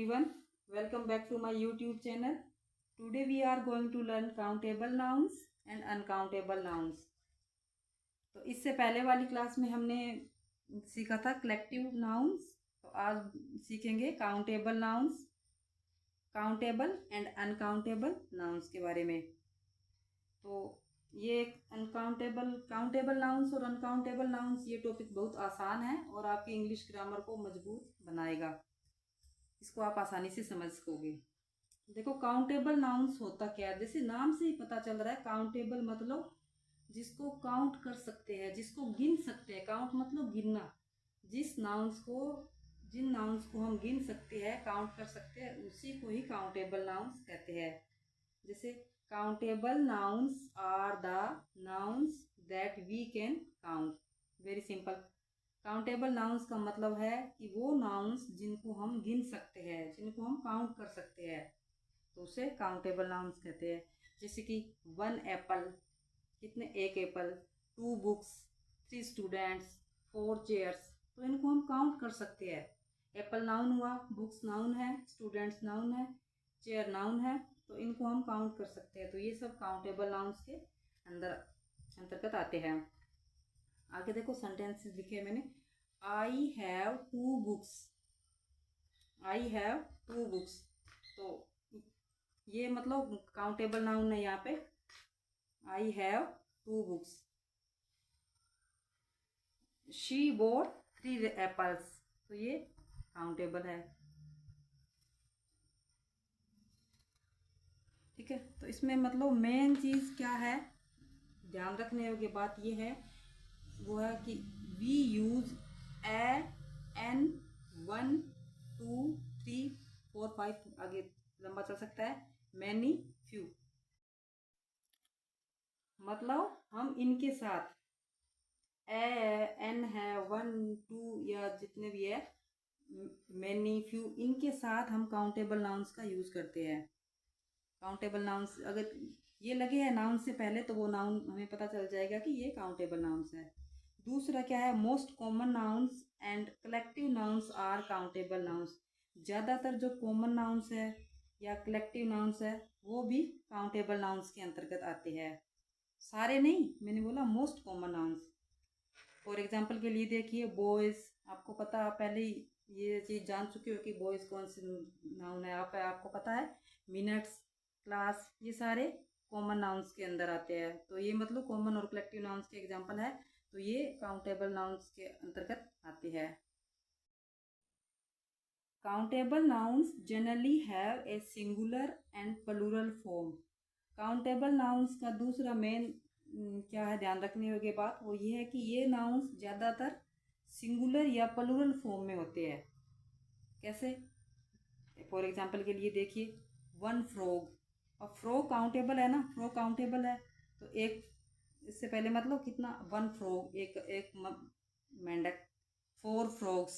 everyone, welcome back to my YouTube channel. Today we are going to learn countable nouns and uncountable nouns. तो इससे पहले वाली class में हमने सीखा था कलेक्टिव नाउन्स, तो आज सीखेंगे countable nouns, countable and uncountable nouns के बारे में। तो ये काउंटेबल नाउन्स और अनकाउंटेबल नाउन्स, ये टॉपिक बहुत आसान है और आपकी इंग्लिश ग्रामर को मजबूत बनाएगा। इसको आप आसानी से समझ सकोगे। देखो, काउंटेबल नाउन्स होता क्या है, जैसे नाम से ही पता चल रहा है। काउंटेबल मतलब जिसको काउंट कर सकते हैं, जिसको गिन सकते हैं। काउंट मतलब गिनना। जिन नाउन्स को हम गिन सकते हैं, काउंट कर सकते हैं, उसी को ही काउंटेबल नाउन्स कहते हैं। जैसे countable nouns are the nouns that we can count. Very simple. Countable nouns का मतलब है कि वो नाउन्स जिनको हम गिन सकते हैं, जिनको हम काउंट कर सकते हैं, तो उसे काउंटेबल नाउन्स कहते हैं। जैसे कि 1 एप्पल, कितने, 1 एप्पल, 2 बुक्स, 3 स्टूडेंट्स, 4 चेयर्स, तो इनको हम काउंट कर सकते हैं। एप्पल नाउन हुआ, बुक्स नाउन है, स्टूडेंट्स नाउन है, चेयर नाउन है, तो इनको हम काउंट कर सकते हैं। तो ये सब काउंटेबल नाउन्स के अंतर्गत आते हैं। आगे देखो, सेंटेंसेस लिखे हैं मैंने। I have 2 books. I have 2 books, तो ये मतलब काउंटेबल नाउन है यहाँ पे। I have 2 books. She boat 3 apples, तो ये काउंटेबल है। ठीक है, तो इसमें मतलब मेन चीज़ क्या है, ध्यान रखने योग्य बात ये है, वो है कि वी यूज ए, एन, 1, 2, 3, 4, 5, आगे लंबा चल सकता है, मैनी, फ्यू। मतलब हम इनके साथ एन है, 1, 2 या जितने भी है, मैनी, फ्यू, इनके साथ हम काउंटेबल नाउन्स का यूज करते हैं। काउंटेबल नाउन्स अगर ये लगे हैं नाउन से पहले, तो वो नाउन हमें पता चल जाएगा कि ये काउंटेबल नाउन्स है। दूसरा क्या है, most common nouns and collective nouns are countable nouns. ज़्यादातर जो कॉमन नाउन्स है या कलेक्टिव नाउन्स है, वो भी काउंटेबल नाउन्स के अंतर्गत आते हैं। सारे नहीं, मैंने बोला most common nouns. For example के लिए देखिए, बॉयज़, आपको पता, आप पहले ही ये चीज़ जान चुके हो कि बॉयज़ कौन से नाउन है। आपको पता है। मिनट्स, क्लास, ये सारे कॉमन नाउन्स के अंदर आते हैं। तो ये मतलब कॉमन और कलेक्टिव नाउन्स के एग्जाम्पल है, तो ये काउंटेबल नाउन्स के अंतर्गत आते हैं। Countable nouns generally have a singular and plural form. Countable nouns का दूसरा मेन क्या है, ध्यान रखने योग्य बात, वो ये है कि ये नाउन्स ज़्यादातर सिंगुलर या प्लूरल फॉर्म में होते हैं। कैसे? फॉर एग्जाम्पल के लिए देखिए, 1 फ्रॉग। अब फ्रॉग काउंटेबल है ना, फ्रॉग काउंटेबल है, तो एक, इससे पहले मतलब कितना, 1 फ्रॉग, एक मेंढक। 4 फ्रॉग्स,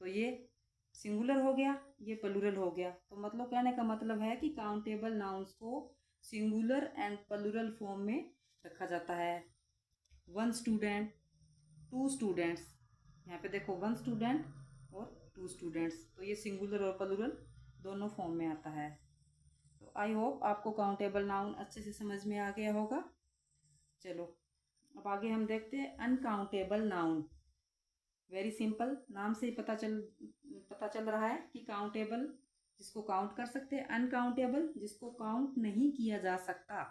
तो ये सिंगुलर हो गया, ये प्लूरल हो गया। तो मतलब कहने का मतलब है कि काउंटेबल नाउन्स को सिंगुलर एंड प्लूरल फॉर्म में रखा जाता है। 1 स्टूडेंट, 2 स्टूडेंट्स, यहाँ पे देखो 1 स्टूडेंट और 2 स्टूडेंट्स, तो ये सिंगुलर और प्लूरल दोनों फॉर्म में आता है। तो आई होप आपको काउंटेबल नाउन अच्छे से समझ में आ गया होगा। चलो, अब आगे हम देखते हैं अनकाउंटेबल नाउन। वेरी सिंपल, नाम से ही पता चल रहा है कि काउंटेबल जिसको काउंट कर सकते हैं, अनकाउंटेबल जिसको काउंट नहीं किया जा सकता,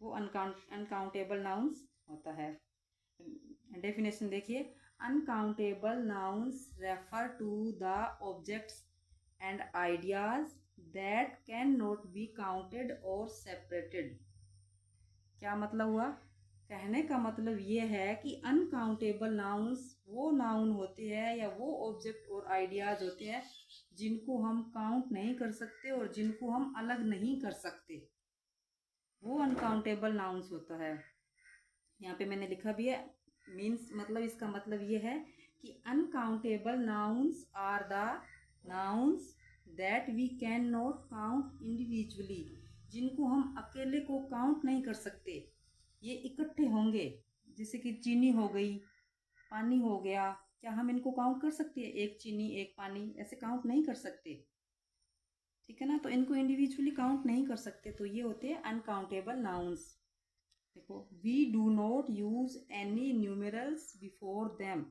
वो अनकाउंटेबल नाउन्स होता है। डेफिनेशन देखिए, uncountable nouns refer to the objects and ideas that can not be counted और सेपरेटेड। क्या मतलब हुआ? कहने का मतलब ये है कि अनकाउंटेबल नाउन्स वो नाउन होते हैं या वो ऑब्जेक्ट और आइडियाज होते हैं जिनको हम काउंट नहीं कर सकते और जिनको हम अलग नहीं कर सकते, वो अनकाउंटेबल नाउन्स होता है। यहाँ पे मैंने लिखा भी है, मीन्स मतलब इसका मतलब ये है कि uncountable nouns are the nouns that we can not count individually. जिनको हम अकेले को काउंट नहीं कर सकते, ये इकट्ठे होंगे। जैसे कि चीनी हो गई, पानी हो गया, क्या हम इनको काउंट कर सकते हैं? एक चीनी, एक पानी, ऐसे काउंट नहीं कर सकते। ठीक है ना। तो इनको इंडिविजुअली काउंट नहीं कर सकते, तो ये होते हैं अनकाउंटेबल नाउन्स। देखो, we do not use any numerals before them.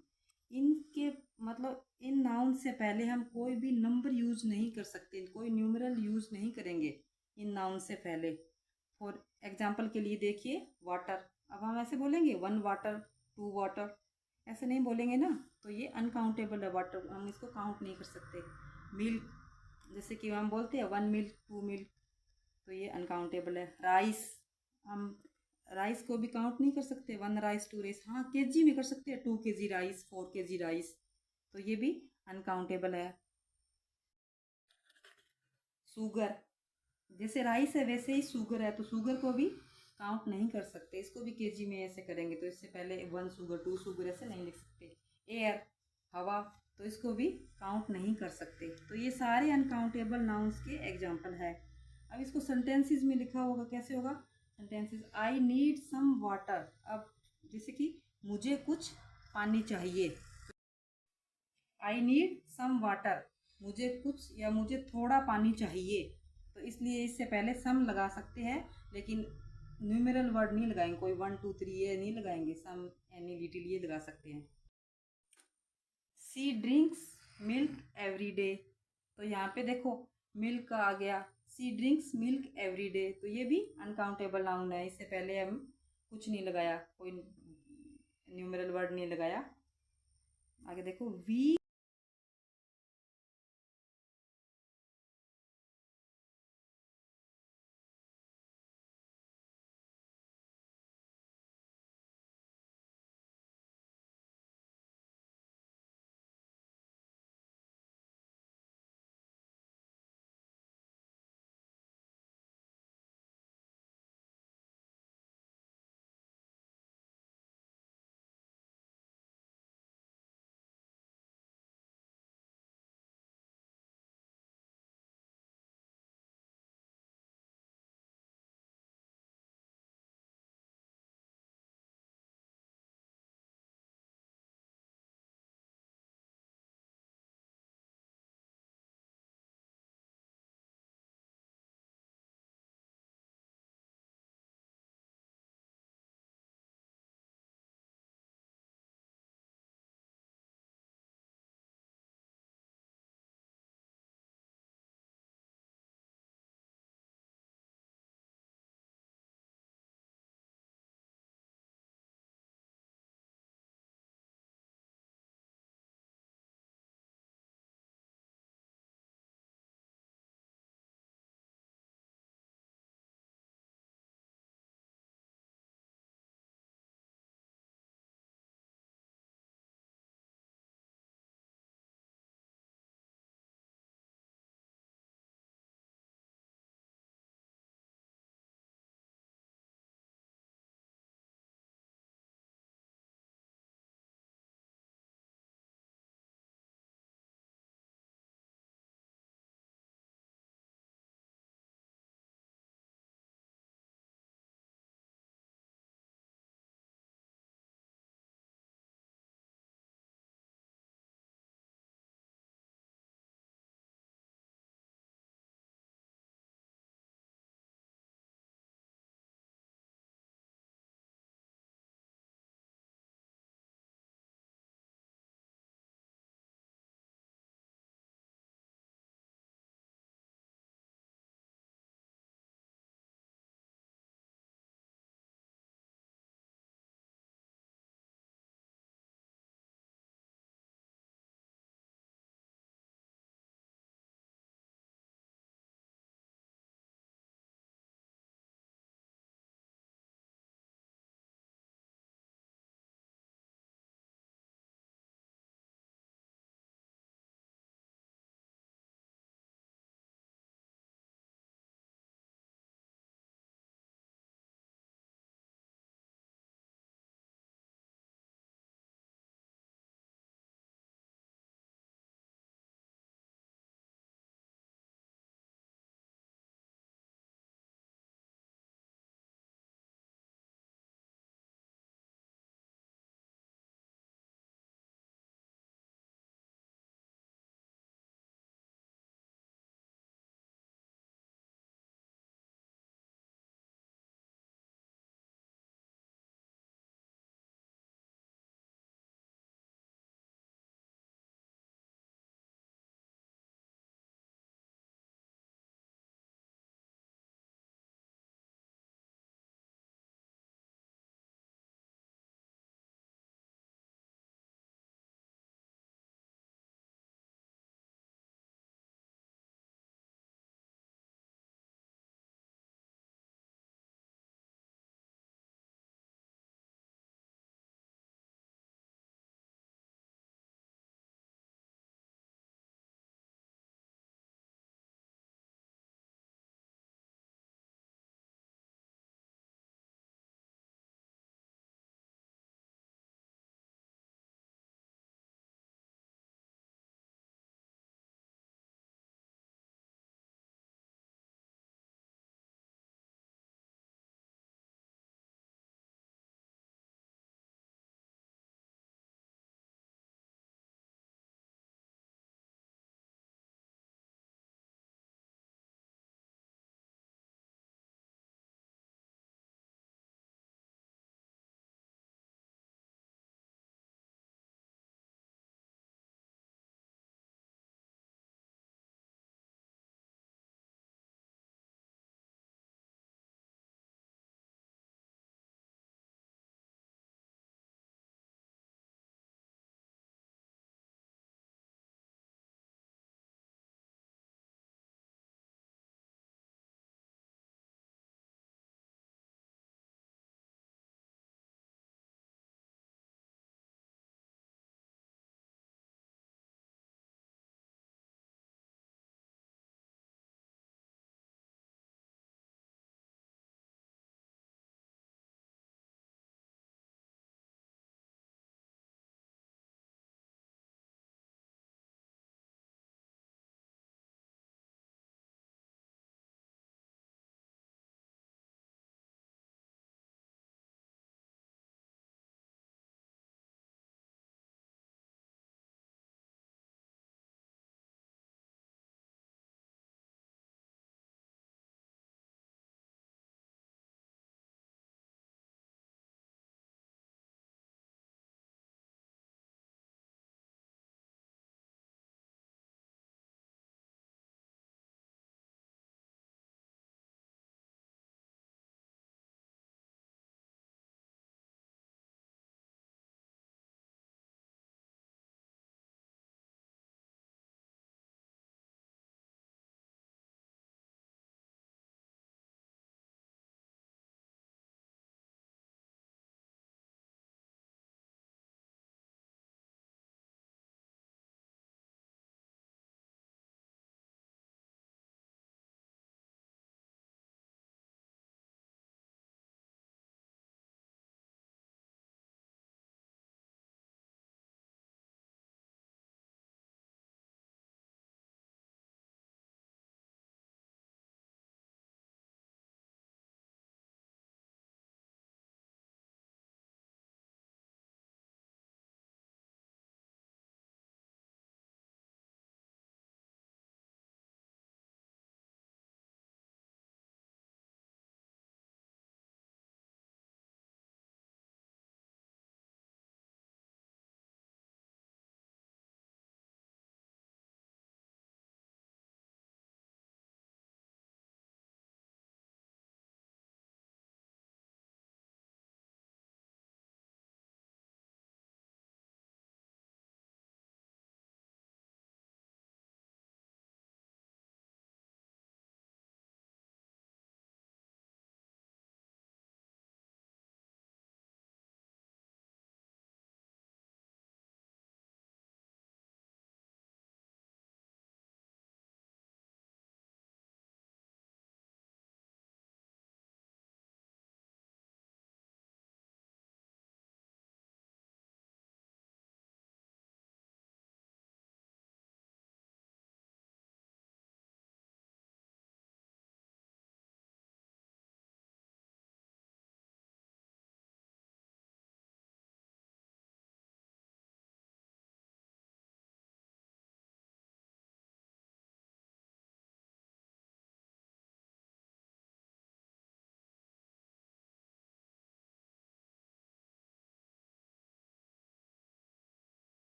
इनके मतलब इन नाउन से पहले हम कोई भी नंबर यूज नहीं कर सकते, कोई न्यूमेरल यूज नहीं करेंगे इन नाउन से पहले। फॉर एग्जाम्पल के लिए देखिए, वाटर, अब हम ऐसे बोलेंगे 1 वाटर, 2 वाटर, ऐसे नहीं बोलेंगे ना, तो ये अनकाउंटेबल है वाटर, हम इसको काउंट नहीं कर सकते। मिल्क, जैसे कि हम बोलते हैं 1 मिल्क, 2 मिल्क, तो ये अनकाउंटेबल है। राइस, हम राइस को भी काउंट नहीं कर सकते, 1 राइस, 2 राइस, हाँ केजी में कर सकते हैं, 2 केजी राइस, 4 केजी राइस, तो ये भी अनकाउंटेबल है। शुगर, जैसे राइस है वैसे ही शुगर है, तो शुगर को भी काउंट नहीं कर सकते, इसको भी केजी में ऐसे करेंगे, तो इससे पहले 1 शुगर, 2 शुगर ऐसे नहीं लिख सकते। एयर, हवा, तो इसको भी काउंट नहीं कर सकते। तो ये सारे अनकाउंटेबल नाउन्स के एग्जाम्पल है। अब इसको सेंटेंसेस में लिखा होगा, कैसे होगा sentences? I need some water, अब जैसे कि मुझे कुछ पानी चाहिए, आई नीड सम वाटर, मुझे कुछ या मुझे थोड़ा पानी चाहिए, तो इसलिए इससे पहले सम लगा सकते हैं, लेकिन न्यूमेरल वर्ड नहीं लगाएंगे, कोई 1 2 3 ये नहीं लगाएंगे, सम एनी लिटिल ये लगा सकते हैं। सी ड्रिंक्स मिल्क एवरी डे, तो यहाँ पे देखो मिल्क का आ गया, सी ड्रिंक्स मिल्क एवरी डे, तो ये भी अनकाउंटेबल नाउन है, इससे पहले हम कुछ नहीं लगाया, कोई न्यूमेरल वर्ड नहीं लगाया। आगे देखो, वी